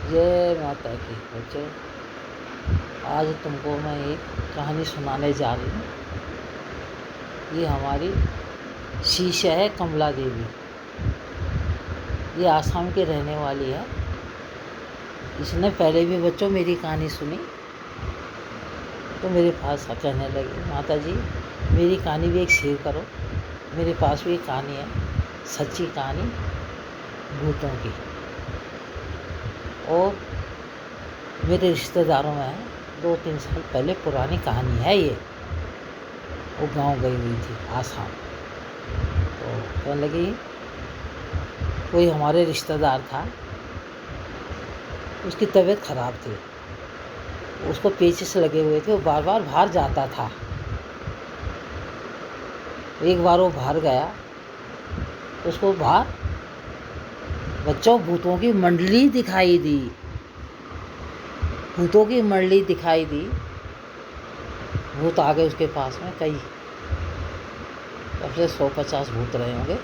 जय माता की। बच्चों, आज तुमको मैं एक कहानी सुनाने जा रही हूँ। ये हमारी शिष्य है कमला देवी। ये आसाम की रहने वाली है। इसने पहले भी बच्चों मेरी कहानी सुनी तो मेरे पास कहने लगी, माता जी मेरी कहानी भी एक शेयर करो। मेरे पास भी एक कहानी है, सच्ची कहानी भूतों की। और मेरे रिश्तेदारों में है, 2-3 साल पहले पुरानी कहानी है ये। वो गांव गई हुई थी आसाम। तो कहने लगी, कोई हमारे रिश्तेदार था, उसकी तबीयत खराब थी, उसको पेचिश लगे हुए थे, वो बार बार बाहर जाता था। एक बार वो बाहर गया तो उसको बाहर बच्चों भूतों की मंडली दिखाई दी। भूतों की मंडली दिखाई दी। भूत आ गए उसके पास में, कई अब से 100-50 भूत रहे होंगे।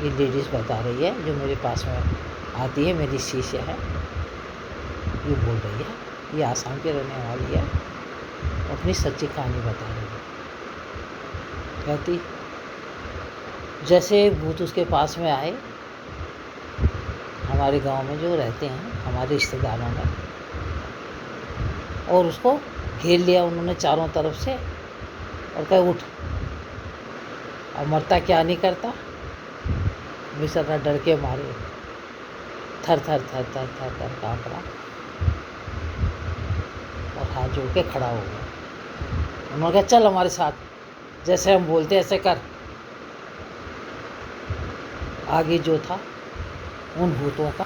ये लेडीज़ बता रही है, जो मेरे पास में आती है, मेरी शिष्य है। ये बोल रही है, ये आसाम की रहने वाली है, अपनी सच्ची कहानी बता रही है। कहती, जैसे भूत उसके पास में आए, हमारे गांव में जो रहते हैं हमारे रिश्तेदारों में, और उसको घेर लिया उन्होंने चारों तरफ से, और कहा उठ। अब मरता क्या नहीं करता, बेचारा डर के मारे थर थर थर थर थर थर काँप रहा और हाथ जोड़ के खड़ा हो गया। उन्होंने कहा चल हमारे साथ, जैसे हम बोलते ऐसे कर। आगे जो था उन भूतों का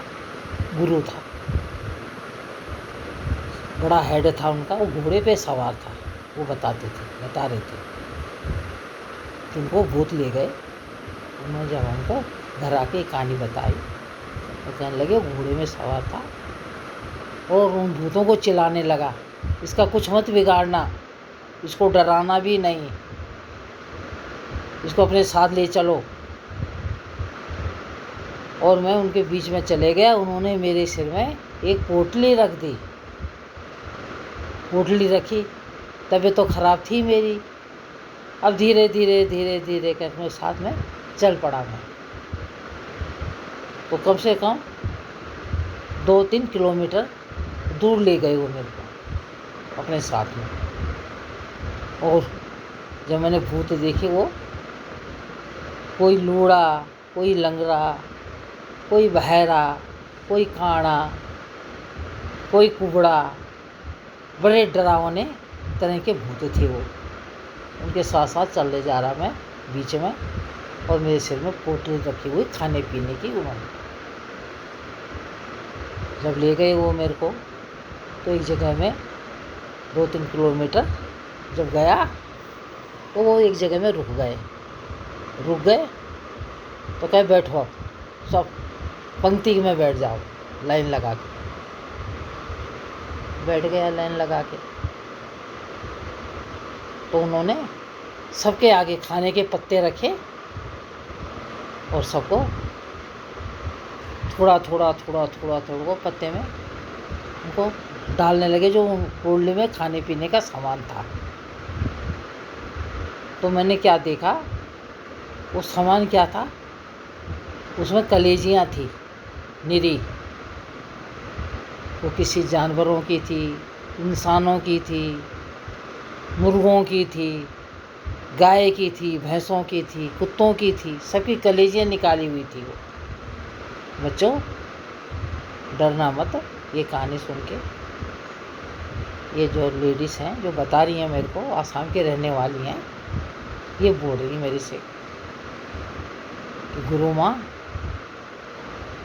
गुरु था, बड़ा हेड था उनका। वो घोड़े पे सवार था। वो बता रहे थे तुमको भूत ले गए। उन्होंने जब हमको घर आके कहानी बताई तो कहने लगे घोड़े में सवार था और उन भूतों को चिल्लाने लगा, इसका कुछ मत बिगाड़ना, इसको डराना भी नहीं, इसको अपने साथ ले चलो। और मैं उनके बीच में चले गया। उन्होंने मेरे सिर में एक पोटली रख दी। पोटली रखी, तबीयत तो खराब थी मेरी। अब धीरे धीरे धीरे धीरे करके साथ में चल पड़ा मैं। तो कम से कम 2-3 किलोमीटर दूर ले गए वो मेरे को अपने साथ में। और जब मैंने भूत देखे, वो कोई लूड़ा, कोई लंगड़ा, कोई बहरा, कोई काना, कोई कुबड़ा, बड़े डरावने तरह के भूत थे वो। उनके साथ साथ चलने जा रहा मैं बीच में, और मेरे सिर में पोटली रखी हुई खाने पीने की। उन्होंने जब ले गए वो मेरे को, तो एक जगह में 2-3 किलोमीटर जब गया तो वो एक जगह में रुक गए तो कहे बैठो, अब सब पंक्ति में बैठ जाओ, लाइन लगा के। बैठ गया लाइन लगा के। तो उन्होंने सबके आगे खाने के पत्ते रखे और सबको थोड़ा थोड़ा पत्ते में उनको डालने लगे, जो पोटली में खाने पीने का सामान था। तो मैंने क्या देखा, वो सामान क्या था, उसमें कलेजियाँ थी निरी। वो किसी जानवरों की थी, इंसानों की थी, मुर्गों की थी, गाय की थी, भैंसों की थी, कुत्तों की थी, सबकी कलेजियाँ निकाली हुई थी वो। बच्चों डरना मत, ये कहानी सुन के। ये जो लेडीज़ हैं जो बता रही हैं मेरे को, आसाम के रहने वाली हैं, ये बोल रही मेरे से कि गुरु माँ,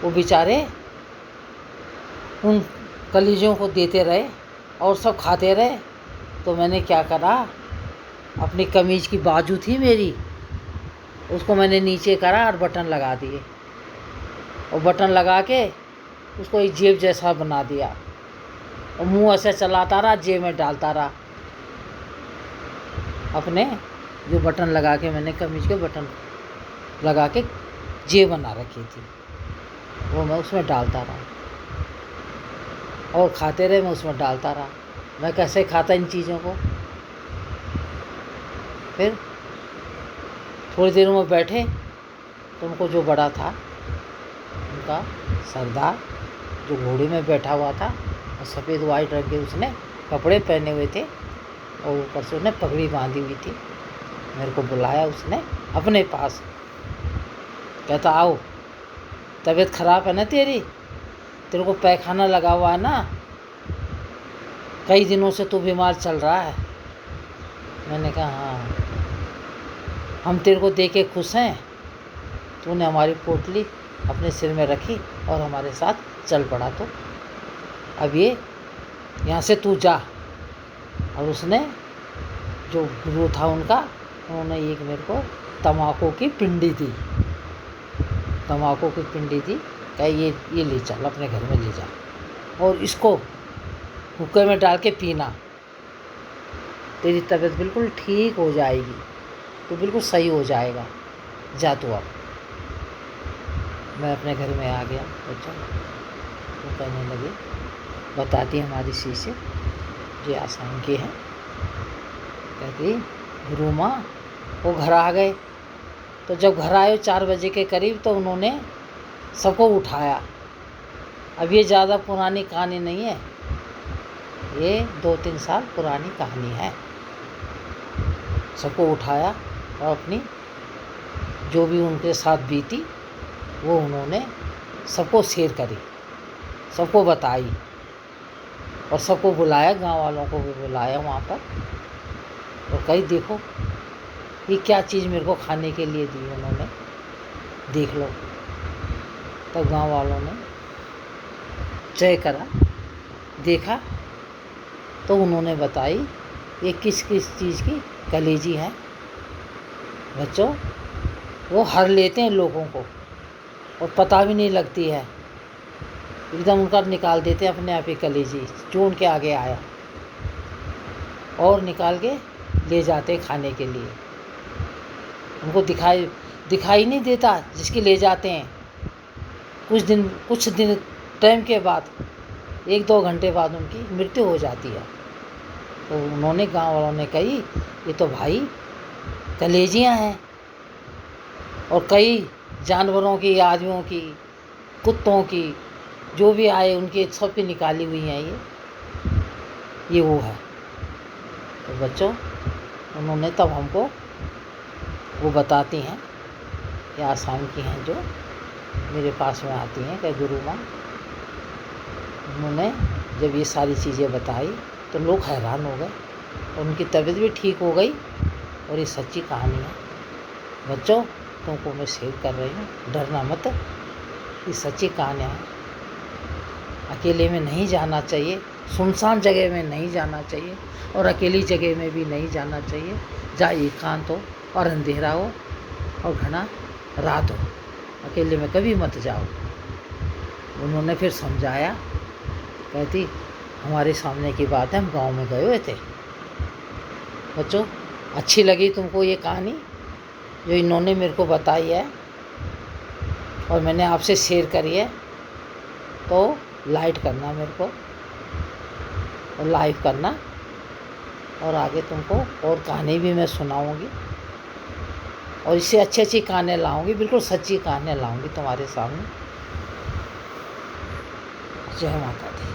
वो बेचारे उन कलेजों को देते रहे और सब खाते रहे। तो मैंने क्या करा, अपनी कमीज की बाजू थी मेरी, उसको मैंने नीचे करा और बटन लगा दिए, और बटन लगा के उसको एक जेब जैसा बना दिया, और मुंह ऐसे चलाता रहा, जेब में डालता रहा अपने। जो बटन लगा के मैंने कमीज के बटन लगा के जेब बना रखी थी। वो मैं उसमें डालता रहा और खाते रहे, मैं उसमें डालता रहा। मैं कैसे खाता इन चीज़ों को। फिर थोड़ी देर में बैठे तो उनको जो बड़ा था, उनका सरदार जो घोड़े में बैठा हुआ था और सफ़ेद वाइट रंग के उसने कपड़े पहने हुए थे और ऊपर से उसने पगड़ी बांधी हुई थी, मेरे को बुलाया उसने अपने पास। कहता आओ, तबीयत ख़राब है ना तेरे को पैखाना लगा हुआ है ना, कई दिनों से तू बीमार चल रहा है। मैंने कहा हाँ, हम तेरे को देख के खुश हैं, तूने हमारी पोटली अपने सिर में रखी और हमारे साथ चल पड़ा। तो अब ये यहाँ से तू जा। और उसने जो गुरु था उनका, उन्होंने एक मेरे को तम्बाकू की पिंडी दी, तम्बाकू की पिंडी दी। कहा ये ले चल, अपने घर में ले जा और इसको हुक्के में डाल के पीना, तेरी तबीयत बिल्कुल ठीक हो जाएगी, तो बिल्कुल सही हो जाएगा, जा तू अब। मैं अपने घर में आ गया। बच्चा वो कहने लगे, बताती हमारी शिष्य जो आसाम के हैं, कहती गुरु माँ वो घर आ गए। तो जब घर आए 4 बजे के करीब, तो उन्होंने सबको उठाया। अब ये ज़्यादा पुरानी कहानी नहीं है, ये 2-3 साल पुरानी कहानी है। सबको उठाया और अपनी जो भी उनके साथ बीती वो उन्होंने सबको शेयर करी, सबको बताई और सबको बुलाया, गांव वालों को भी बुलाया वहाँ पर और कही देखो ये क्या चीज़ मेरे को खाने के लिए दी उन्होंने, देख लो। तब गांव वालों ने चेक करा, देखा तो उन्होंने बताई ये किस किस चीज़ की कलेजी है। बच्चों वो हर लेते हैं लोगों को और पता भी नहीं लगती है, एकदम उनका निकाल देते हैं अपने आप ही कलेजी, जो उनके आगे आया और निकाल के ले जाते खाने के लिए। उनको दिखाई नहीं देता जिसकी ले जाते हैं। कुछ दिन टाइम के बाद 1-2 घंटे बाद उनकी मृत्यु हो जाती है। तो उन्होंने गांव वालों ने कही ये तो भाई कलेजियाँ हैं और कई जानवरों की, आदमियों की, कुत्तों की, जो भी आए उनकी सब की निकाली हुई हैं ये वो है। तो बच्चों उन्होंने तब हमको वो बताती हैं, ये आसाम की हैं जो मेरे पास में आती हैं कि गुरु माँ, उन्होंने जब ये सारी चीज़ें बताई तो लोग हैरान हो गए और उनकी तबीयत भी ठीक हो गई। और ये सच्ची कहानी है बच्चों, तुमको मैं शेयर कर रही हूँ, डरना मत, ये सच्ची कहानी है। अकेले में नहीं जाना चाहिए, सुनसान जगह में नहीं जाना चाहिए और अकेली जगह में भी नहीं जाना चाहिए जहाँ एकांत हो और अंधेरा हो और घना रात हो, अकेले में कभी मत जाओ। उन्होंने फिर समझाया, कहती हमारे सामने की बात है, हम गांव में गए हुए थे। बच्चों अच्छी लगी तुमको ये कहानी जो इन्होंने मेरे को बताई है और मैंने आपसे शेयर करी है, तो लाइक करना मेरे को और लाइक करना, और आगे तुमको और कहानी भी मैं सुनाऊंगी और इससे अच्छी अच्छी कहानियाँ लाऊंगी, बिल्कुल सच्ची कहानियाँ लाऊंगी तुम्हारे सामने। जय माता दी।